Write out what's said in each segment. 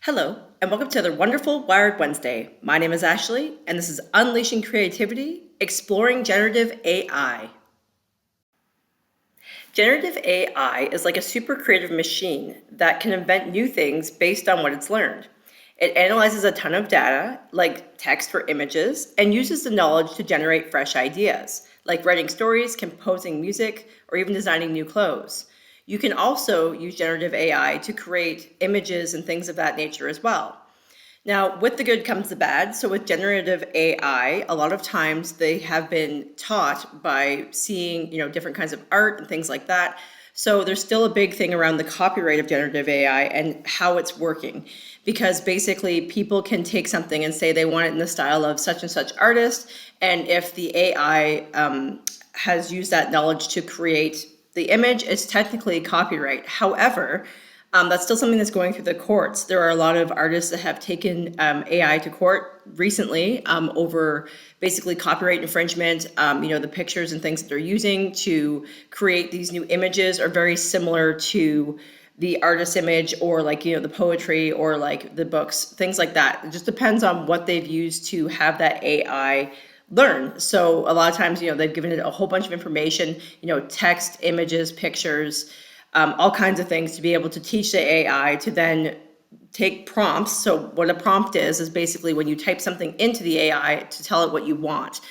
Hello, and welcome to another wonderful Wired Wednesday. My name is Ashley, and this is Unleashing Creativity, Exploring Generative AI. Generative AI is like a super creative machine that can invent new things based on what it's learned. It analyzes a ton of data, like text or images, and uses the knowledge to generate fresh ideas, like writing stories, composing music, or even designing new clothes. You can also use generative AI to create images and things of that nature as well. Now, with the good comes the bad. So with generative AI, a lot of times they have been taught by seeing, different kinds of art and things like that. So there's still a big thing around the copyright of generative AI and how it's working. Because basically people can take something and say they want it in the style of such and such artist. And if the AI has used that knowledge to create the image, it's technically copyright. However, that's still something that's going through the courts. There are a lot of artists that have taken AI to court recently over basically copyright infringement. The pictures and things that they're using to create these new images are very similar to the artist image or the poetry or like the books, things like that. It just depends on what they've used to have that AI learn. So a lot of times, they've given it a whole bunch of information, text, images, pictures, all kinds of things to be able to teach the AI to then take prompts. So what a prompt is basically when you type something into the AI to tell it what you want.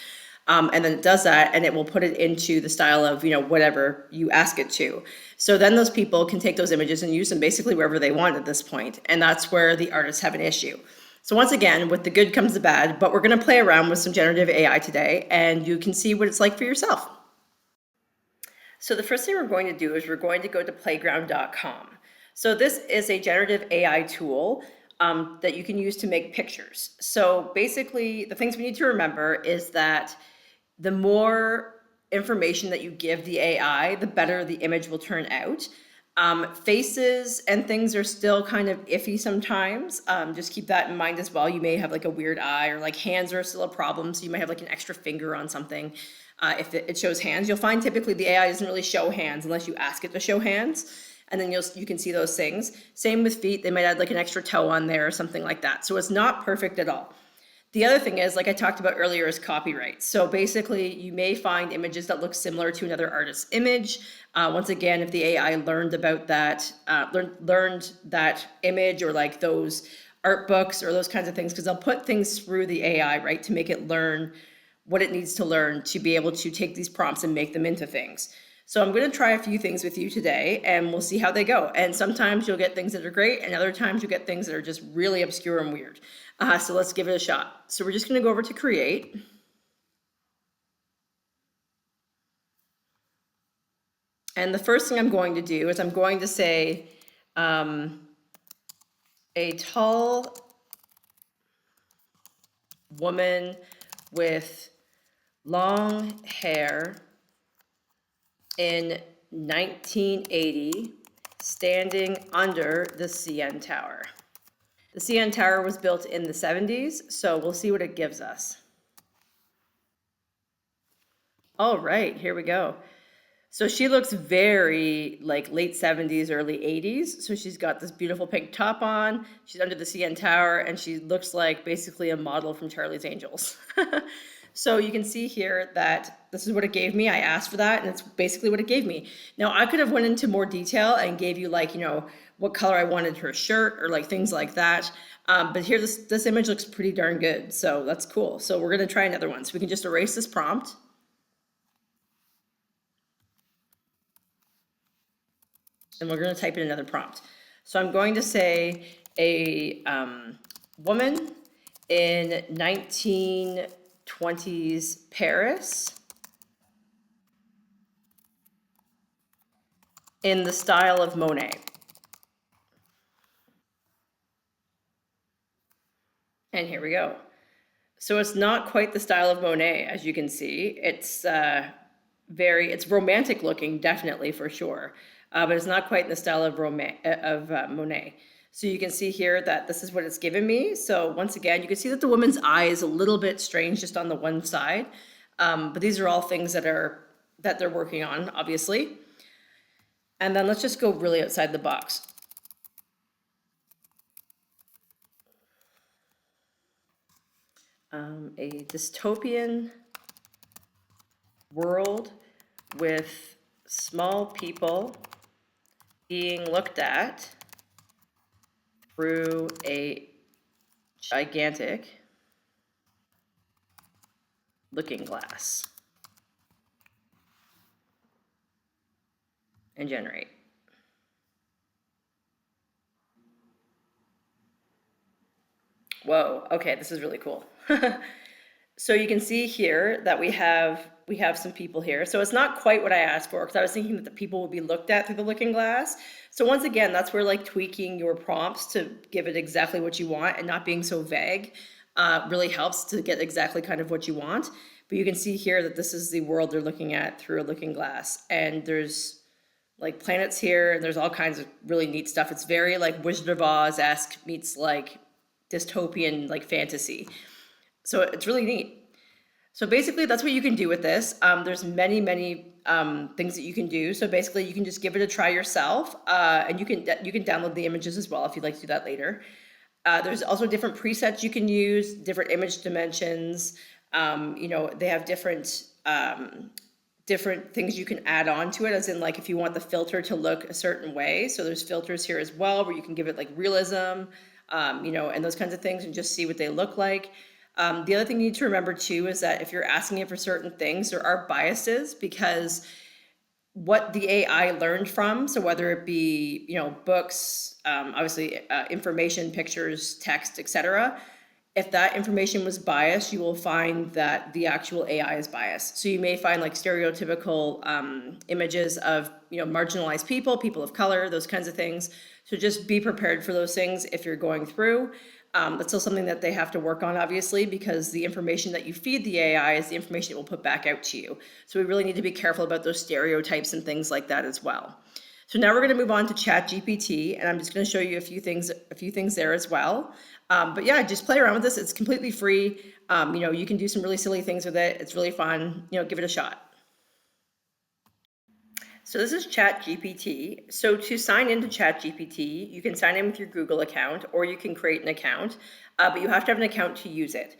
And then it does that and it will put it into the style of, whatever you ask it to. So then those people can take those images and use them basically wherever they want at this point. And that's where the artists have an issue. So once again, with the good comes the bad, but we're going to play around with some generative AI today and you can see what it's like for yourself. So the first thing we're going to do is we're going to go to playground.com. So this is a generative AI tool that you can use to make pictures. So basically, the things we need to remember is that the more information that you give the AI, the better the image will turn out. Faces and things are still kind of iffy sometimes. Just keep that in mind as well. You may have like a weird eye or like hands are still a problem. So you might have like an extra finger on something. If it shows hands, you'll find typically the AI doesn't really show hands unless you ask it to show hands. And then you can see those things. Same with feet. They might add like an extra toe on there or something like that. So it's not perfect at all. The other thing is, like I talked about earlier, is copyright. So basically, you may find images that look similar to another artist's image. Once again, if the AI learned about that, learned that image or like those art books or those kinds of things, because they'll put things through the AI, right, to make it learn what it needs to learn to be able to take these prompts and make them into things. So I'm going to try a few things with you today and we'll see how they go. And sometimes you'll get things that are great and other times you'll get things that are just really obscure and weird. So let's give it a shot. So we're just going to go over to create. And the first thing I'm going to do is I'm going to say a tall woman with long hair in 1980 standing under the CN Tower. The CN Tower was built in the 70s, so we'll see what it gives us. All right, here we go. So she looks very like late 70s, early 80s. So she's got this beautiful pink top on. She's under the CN Tower and she looks like basically a model from Charlie's Angels. So you can see here that this is what it gave me. I asked for that and it's basically what it gave me. Now I could have went into more detail and gave you like, what color I wanted her shirt or like things like that. But here, this image looks pretty darn good. So that's cool. So we're gonna try another one. So we can just erase this prompt. And we're going to type in another prompt. So I'm going to say a woman in 1920s Paris in the style of Monet. And here we go. So it's not quite the style of Monet, as you can see. It's it's romantic looking, definitely for sure, but it's not quite in the style of Monet. So you can see here that this is what it's given me. So once again, you can see that the woman's eye is a little bit strange just on the one side, but these are all things that they're working on, obviously. And then let's just go really outside the box. A dystopian world with small people being looked at through a gigantic looking glass. And generate. Whoa, okay, this is really cool. So you can see here that we have some people here. So it's not quite what I asked for because I was thinking that the people would be looked at through the looking glass. So once again, that's where like tweaking your prompts to give it exactly what you want and not being so vague really helps to get exactly kind of what you want. But you can see here that this is the world they're looking at through a looking glass, and there's like planets here, and there's all kinds of really neat stuff. It's very like Wizard of Oz-esque meets like dystopian like fantasy. So it's really neat. So basically, that's what you can do with this. There's many things that you can do. So basically, you can just give it a try yourself, and you can download the images as well if you'd like to do that later. There's also different presets you can use, different image dimensions. They have different things you can add on to it, as in like if you want the filter to look a certain way. So there's filters here as well where you can give it like realism, and those kinds of things, and just see what they look like. The other thing you need to remember too is that if you're asking it for certain things, there are biases because what the AI learned from, so whether it be, books, obviously information, pictures, text, etc., if that information was biased, you will find that the actual AI is biased. So you may find like stereotypical images of, marginalized people, people of color, those kinds of things. So just be prepared for those things if you're going through. That's still something that they have to work on, obviously, because the information that you feed the AI is the information it will put back out to you. So we really need to be careful about those stereotypes and things like that as well. So now we're going to move on to ChatGPT, and I'm just going to show you a few things there as well. But yeah, just play around with this. It's completely free. You can do some really silly things with it. It's really fun. Give it a shot. So this is ChatGPT. So to sign into ChatGPT, you can sign in with your Google account, or you can create an account, but you have to have an account to use it.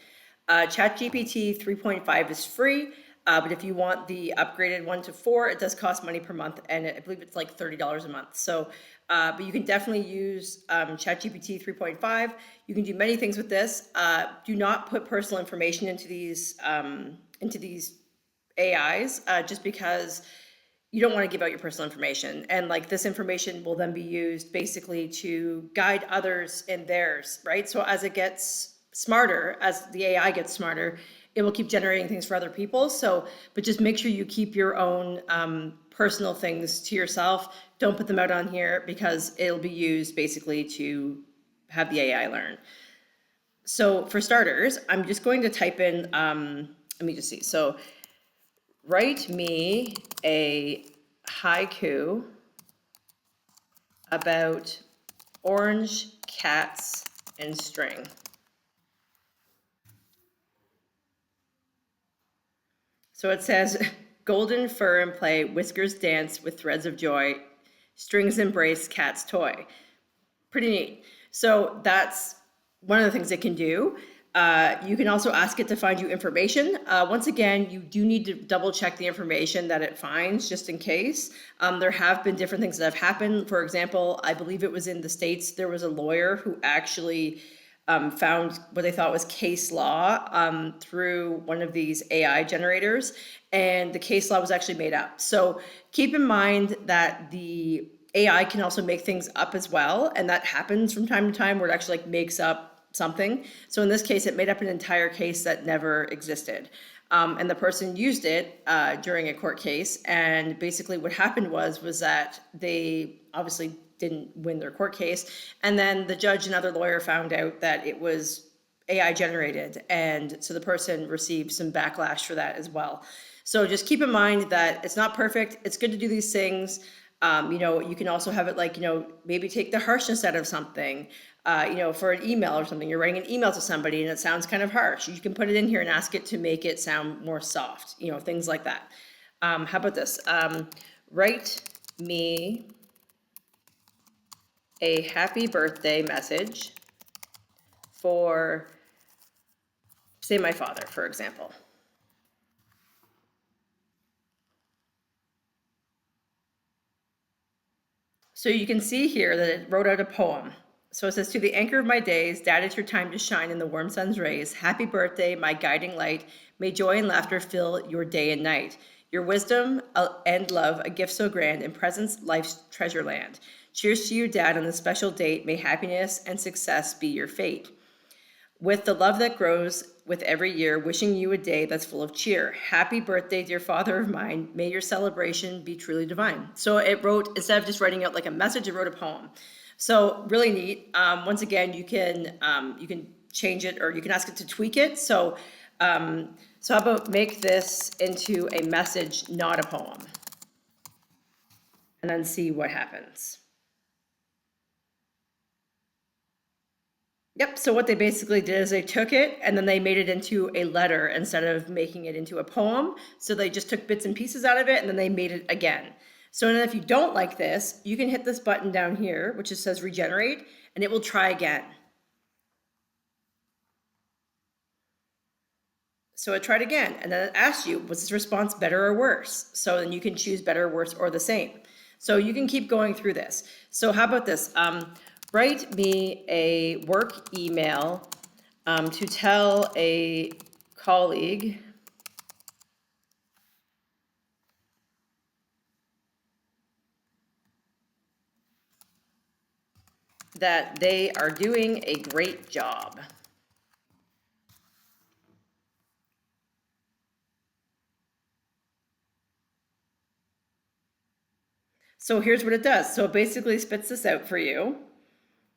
ChatGPT 3.5 is free, but if you want the upgraded 1 to 4, it does cost money per month, and I believe it's like $30 a month. So, but you can definitely use ChatGPT 3.5. You can do many things with this. Do not put personal information into these AIs, just because you don't want to give out your personal information. And like this information will then be used basically to guide others in theirs, right? So as it gets smarter, as the AI gets smarter, it will keep generating things for other people. So, but just make sure you keep your own personal things to yourself. Don't put them out on here because it'll be used basically to have the AI learn. So for starters, I'm just going to type in, let me just see. So write me a haiku about orange cats and string. So it says, golden fur and play, whiskers dance with threads of joy, strings embrace cat's toy. Pretty neat. So that's one of the things it can do. You can also ask it to find you information. Once again, you do need to double check the information that it finds just in case. There have been different things that have happened. For example, I believe it was in the States, there was a lawyer who actually found what they thought was case law through one of these AI generators, and the case law was actually made up. So keep in mind that the AI can also make things up as well, and that happens from time to time where it actually like makes up something. So in this case, it made up an entire case that never existed. And the person used it during a court case, and basically what happened was that they obviously didn't win their court case, and then the judge and other lawyer found out that it was AI generated, and so the person received some backlash for that as well. So just keep in mind that it's not perfect. It's good to do these things. You can also have it like, maybe take the harshness out of something, for an email or something. You're writing an email to somebody and it sounds kind of harsh. You can put it in here and ask it to make it sound more soft, things like that. How about this? Write me a happy birthday message for say my father, for example. So you can see here that it wrote out a poem. So it says, to the anchor of my days, Dad, it's your time to shine in the warm sun's rays. Happy birthday, my guiding light. May joy and laughter fill your day and night. Your wisdom and love, a gift so grand, and presence, life's treasure land. Cheers to you, Dad, on this special date. May happiness and success be your fate. With the love that grows with every year, wishing you a day that's full of cheer. Happy birthday, dear father of mine. May your celebration be truly divine. So it wrote, instead of just writing out like a message, it wrote a poem. So really neat. Once again, you can change it, or you can ask it to tweak it. So how about make this into a message, not a poem, and then see what happens. Yep, so what they basically did is they took it and then they made it into a letter instead of making it into a poem. So they just took bits and pieces out of it and then they made it again. So then if you don't like this, you can hit this button down here, which just says regenerate, and it will try again. So it tried again, and then it asked you, was this response better or worse? So then you can choose better, worse, or the same. So you can keep going through this. So how about this? Write me a work email to tell a colleague that they are doing a great job. So here's what it does. So it basically spits this out for you,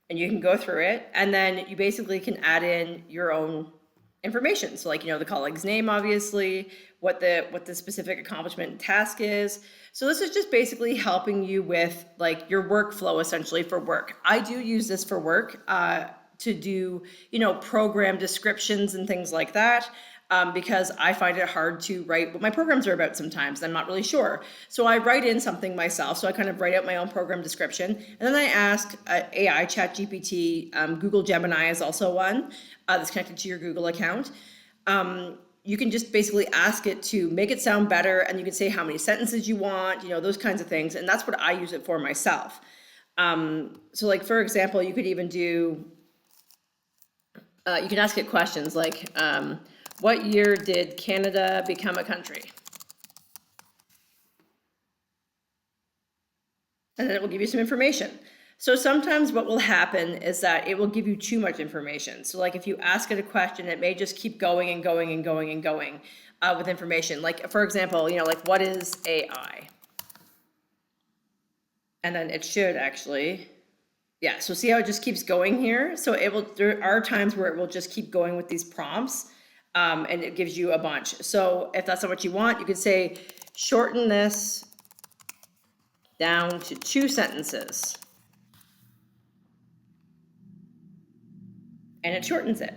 and you can go through it, and then you basically can add in your own information. So like, the colleague's name, obviously, what the specific accomplishment and task is. So this is just basically helping you with like your workflow essentially for work. I do use this for work to do, program descriptions and things like that. Because I find it hard to write what my programs are about sometimes. I'm not really sure. So I write in something myself. So I kind of write out my own program description. And then I ask AI, ChatGPT, Google Gemini is also one that's connected to your Google account. You can just basically ask it to make it sound better, and you can say how many sentences you want, those kinds of things. And that's what I use it for myself. So like, for example, you could even do, you can ask it questions like, what year did Canada become a country? And then it will give you some information. So sometimes what will happen is that it will give you too much information. So like if you ask it a question, it may just keep going and going and going and going with information. Like for example, like what is AI? And then it should actually, yeah, so see how it just keeps going here? So there are times where it will just keep going with these prompts. And it gives you a bunch. So if that's not what you want, you could say, shorten this down to 2 sentences. And it shortens it.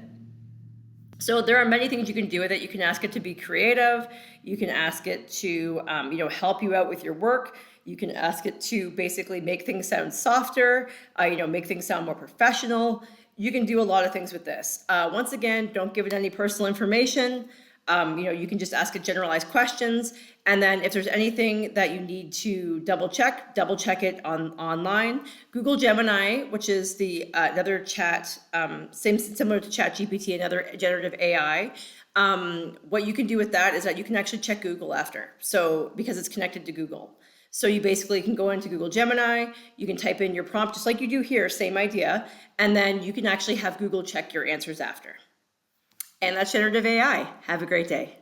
So there are many things you can do with it. You can ask it to be creative. You can ask it to, help you out with your work. You can ask it to basically make things sound softer, make things sound more professional. You can do a lot of things with this. Once again, don't give it any personal information. You can just ask it generalized questions. And then if there's anything that you need to double check it online. Google Gemini, which is the another chat, similar to ChatGPT, another generative AI. What you can do with that is that you can actually check Google after. So because it's connected to Google. So you basically can go into Google Gemini, you can type in your prompt just like you do here, same idea, and then you can actually have Google check your answers after. And that's generative AI. Have a great day.